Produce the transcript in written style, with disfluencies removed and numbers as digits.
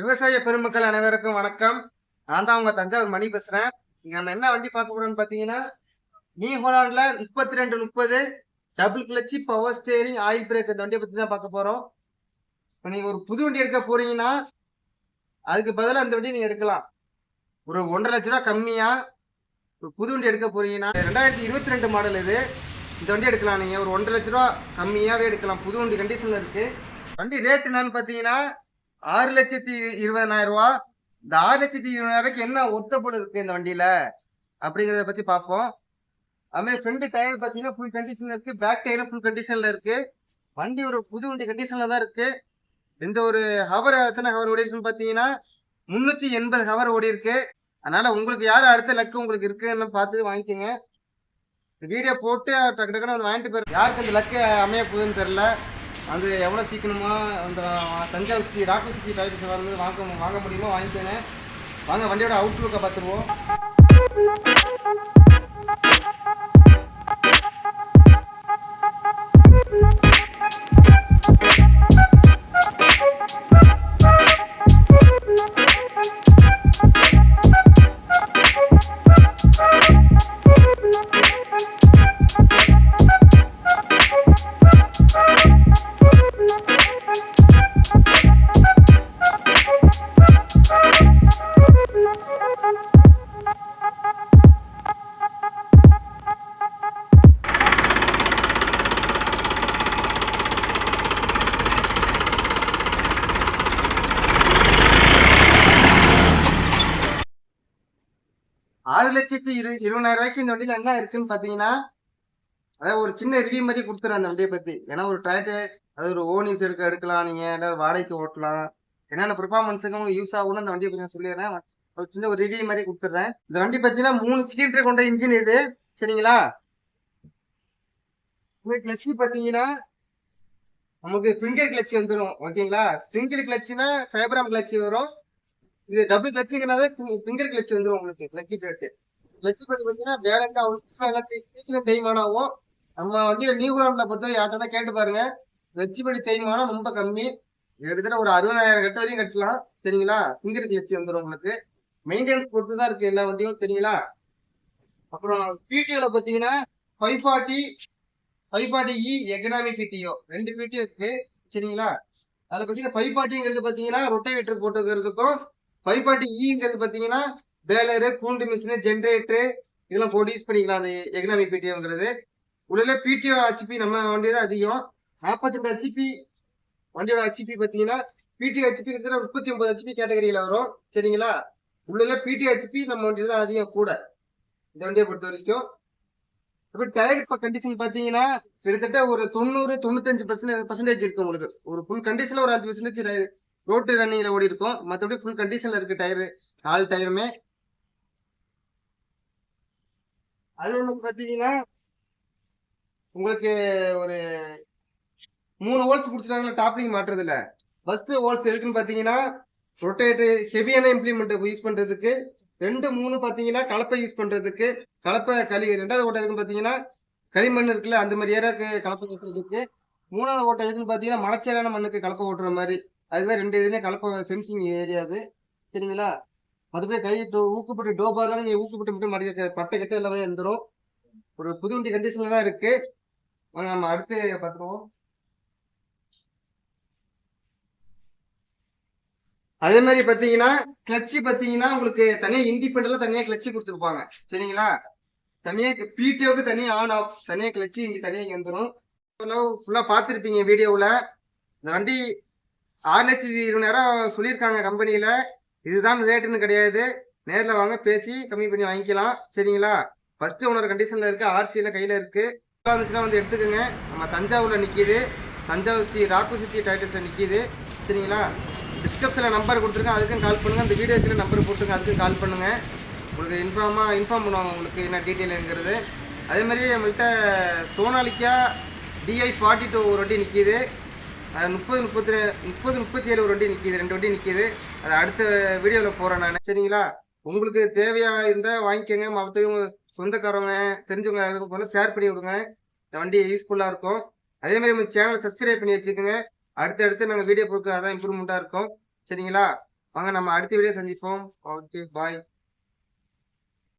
விவசாய பெருமக்கள் அனைவருக்கும் வணக்கம். நான் தான் உங்க தஞ்சாவூர் மணி பேசுறேன். இங்க நம்ம என்ன வண்டி பார்க்க போறோம்னு பாத்தீங்கன்னா, நியூ ஹோலாண்ட்ல 3230 டபுள் கிளட்சி பவர் ஸ்டேரிங் ஆயில் பிரேக் இந்த வண்டியை பத்தி தான் பார்க்க போறோம். இப்போ நீங்க ஒரு புது வண்டி எடுக்க போறீங்கன்னா அதுக்கு பதிலாக அந்த வண்டி நீங்க எடுக்கலாம். ஒரு 1,50,000 ரூபா கம்மியா ஒரு புது வண்டி எடுக்க போறீங்கன்னா 2022 மாடல் இது. இந்த வண்டி எடுக்கலாம். நீங்க ஒரு 1,50,000 ரூபா கம்மியாவே எடுக்கலாம். புது வண்டி கண்டிஷன்ல இருக்கு. வண்டி ரேட் என்னன்னு பாத்தீங்கன்னா 6,20,000 ரூபா. இந்த 6,20,000 என்ன ஒர்த்தபுள் இருக்கு இந்த வண்டியில அப்படிங்கிறத பத்தி பார்ப்போம். அதுமாதிரி ஃப்ரண்ட் டயர் பார்த்தீங்கன்னா ஃபுல் கண்டிஷன்ல இருக்கு, பேக் டயரும் ஃபுல் கண்டிஷன்ல இருக்கு. வண்டி ஒரு புது வண்டி கண்டிஷன்ல தான் இருக்கு. இந்த ஒரு ஹவர் எத்தனை ஹவர் ஓடி இருக்குன்னு பார்த்தீங்கன்னா 380 ஹவர் ஓடி இருக்கு. அதனால உங்களுக்கு யார் அடுத்த லக்கு உங்களுக்கு இருக்குன்னு பார்த்து வாங்கிக்கோங்க. வீடியோ போட்டு டக்கு டக்குன்னு வந்து வாங்கிட்டு போயிரு. யாருக்கு அந்த லக்கு அமைய போகுதுன்னு தெரியல. அது எவ்வளோ சீக்கிரமா அந்த தஞ்சாவூர் ஸ்ரீ ராக்கு ஸ்ரீ டைப்ஸ் வந்து வாங்க முடியுமோ வாங்கிக்கோங்க. வாங்க வண்டியோட அவுட்லுக்கை பார்த்துருவோம். $6,20,000 இந்த வண்டியில என்ன இருக்குன்னு பாத்தீங்கன்னா, அதாவது ஒரு சின்ன ரிவ்யூ மாதிரி கொடுத்துறேன் அந்த வண்டியை பத்தி. ஏன்னா ஒரு டிராக்டர் அது ஒரு ஓன் யூஸ் எடுக்கலாம், நீங்க எல்லாரும் வாடகைக்கு ஓட்டலாம், என்னென்ன பெர்ஃபார்மன்ஸுக்கு உங்களுக்கு யூஸ் ஆகும்னு அந்த வண்டியை பத்தி நான் சொல்லிடுறேன். ஒரு சின்ன ஒரு ரிவ்யூ மாதிரி கொடுத்துட்றேன். இந்த வண்டி பார்த்தீங்கன்னா 3 சிலிண்டர் கொண்ட இன்ஜின் இது, சரிங்களா? கிளட்சி பார்த்தீங்கன்னா நமக்கு ஃபிங்கர் கிளட்சி வந்துடும், ஓகேங்களா? சிங்கிள் கிளட்சினா ஃபேப்ராம் கிளட்சி வரும். இது டபுள் கிளட்சிங்கிறனால ஃபிங்கர் கிளட்சி வந்துடும் உங்களுக்கு. கிளட்சி பிளேட்டு கிளட்சி பண்ணி பார்த்தீங்கன்னா பேலண்டா எல்லாத்தையும் தேய்மானம் ஆகும். நம்ம வண்டியில நியூ ஹோலாண்ட்ல பொறுத்த யார்ட்டா கேட்டு பாருங்க, கிளட்சி படி தேய்மானம் ரொம்ப கம்மி. கிட்டத்தட்ட ஒரு 60,000 கட்ட வரையும் கட்டலாம், சரிங்களா? ஃபிங்கர் கிளட்சி வந்துடும் உங்களுக்கு. மெயின்டெனன்ஸ் பொறுத்து தான் இருக்கு எல்லா வண்டியும், சரிங்களா? அப்புறம் பிடிஓல பார்த்தீங்கன்னா 540 இ எக்கனாமி பிடிஓ 2 பிடிஓ இருக்கு, சரிங்களா? அதில் பார்த்தீங்கன்னா 540ங்கிறது பார்த்தீங்கன்னா ரொட்டேவேட்டர் போட்டுக்கிறதுக்கும், 540 இங்கிறது பார்த்தீங்கன்னா பேலரு, கூண்டு மிஷினு, ஜென்ரேட்டரு இதெல்லாம் போட்டு யூஸ் பண்ணிக்கலாம். அந்த எக்கனாமி பிடிஓங்கிறது உள்ள பிடிஓ ஹெச்பி நம்ம வண்டி தான் அதிகம். 42 ஹெச்பி வண்டியோட ஹெச்பி பார்த்தீங்கன்னா பிடிஓ ஹெச்பி கிட்டத்தட்ட 39 ஹெச்பி கேட்டகரியில் வரும், சரிங்களா? உள்ள பிடிஓ ஹெச்பி நம்ம வண்டி தான் அதிகம் கூட இந்த வண்டியை பொறுத்த வரைக்கும். இப்போ டயர் இப்போ கண்டிஷன் பார்த்தீங்கன்னா கிட்டத்தட்ட ஒரு 90-95% இருக்கு உங்களுக்கு. ஒரு ஃபுல் கண்டிஷனில் ஒரு 5% ரோட்டு ரன்னிங்கில் ஓடி இருக்கும். மற்றபடி ஃபுல் கண்டிஷனில் இருக்கு டயரு, 4 டயருமே. அதே மாதிரி பார்த்தீங்கன்னா உங்களுக்கு ஒரு 3 ஹோல்ஸ் கொடுத்துட்டாங்களா டாப்லிங் மாட்டுறதுல. ஃபர்ஸ்ட் ஹோல்ஸ் எதுக்குன்னு பார்த்தீங்கன்னா ரொட்டேட்டு ஹெவியான இம்ப்ளிமெண்ட் யூஸ் பண்ணுறதுக்கு. 2, 3 பார்த்தீங்கன்னா கலப்பை யூஸ் பண்ணுறதுக்கு. கலப்பை 2வது ஓட்டை எதுக்குன்னு பார்த்தீங்கன்னா களிமண் இருக்குல்ல அந்த மாதிரி ஏரியாவுக்கு கலப்பை ஓட்டுறதுக்கு. 3வது ஓட்டை எதுக்குன்னு பார்த்தீங்கன்னா மணச்சேரான மண்ணுக்கு கலப்பை ஓட்டுற மாதிரி. அதுதான் 2 இதுலேயும் கலப்பை சென்சிங் ஏரியாது, சரிங்களா? மறுபடியும் கை ஊக்குப்பட்டு டோபார்லாம் நீங்கள் ஊக்குப்பட்டு மட்டும் மறுபடியும் பட்டை கட்ட எல்லாமே வந்துடும். ஒரு புது வண்டி கண்டிஷனில் தான் இருக்கு. நம்ம அடுத்து பார்த்துருவோம். அதே மாதிரி பார்த்தீங்கன்னா கிளட்சி பார்த்தீங்கன்னா உங்களுக்கு தனியாக இண்டிபெண்டா தனியாக கிளட்சி கொடுத்துருப்பாங்க, சரிங்களா? தனியாக பிடிஓக்கு தனியாக ஆன் ஆஃப் தனியாக கிளட்சி இங்கே தனியாக இங்கே வந்துடும். ஃபுல்லாக பார்த்துருப்பீங்க வீடியோவில். இந்த வண்டி 6,20,000 சொல்லியிருக்காங்க கம்பெனியில். இதுதான் ரேட்டுன்னு கிடையாது. நேரில் வாங்க, பேசி கம்மி பண்ணி வாங்கிக்கலாம், சரிங்களா? ஃபர்ஸ்ட் ஓனர் கண்டிஷனில் இருக்குது, ஆர்சியில் கையில் இருக்குது. இருந்துச்சுன்னா வந்து எடுத்துக்கோங்க. நம்ம தஞ்சாவூரில் நிற்கிது, தஞ்சாவூர் ஸ்ரீ ராக்கு சித்தி டைட்டஸில் நிற்கிது, சரிங்களா? டிஸ்கிரிப்ஷனில் நம்பர் கொடுத்துருக்கேன், அதுக்கும் கால் பண்ணுங்கள். அந்த வீடியோ கீழே நம்பர் போட்டுருங்க, அதுக்கும் கால் பண்ணுங்கள். உங்களுக்கு இன்ஃபார்ம் பண்ணுவாங்க உங்களுக்கு என்ன டீட்டெயிலுங்கிறது. அதே மாதிரி நம்மள்கிட்ட சோனாலிக்கா DI42 ஒரு வண்டி நிற்கிது. 30-37 ஒரு வண்டி நிற்கிது, 2 வண்டி நிற்கிது. அது அடுத்த வீடியோவில் போகிறேன் நான், சரிங்களா? உங்களுக்கு தேவையாக இருந்தால் வாங்கிக்கோங்க. மற்றவங்க சொந்தக்காரவங்க தெரிஞ்சவங்க போனால் ஷேர் பண்ணி விடுங்க. இந்த வண்டி யூஸ்ஃபுல்லாக இருக்கும். அதே மாதிரி நம்ம சேனலை சப்ஸ்கிரைப் பண்ணி வச்சுக்கோங்க. அடுத்தடுத்து நாங்கள் வீடியோ போட்டு அதான் இம்ப்ரூவ்மெண்ட்டாக இருக்கும், சரிங்களா? வாங்க நம்ம அடுத்த வீடியோ சந்திப்போம். Okay bye.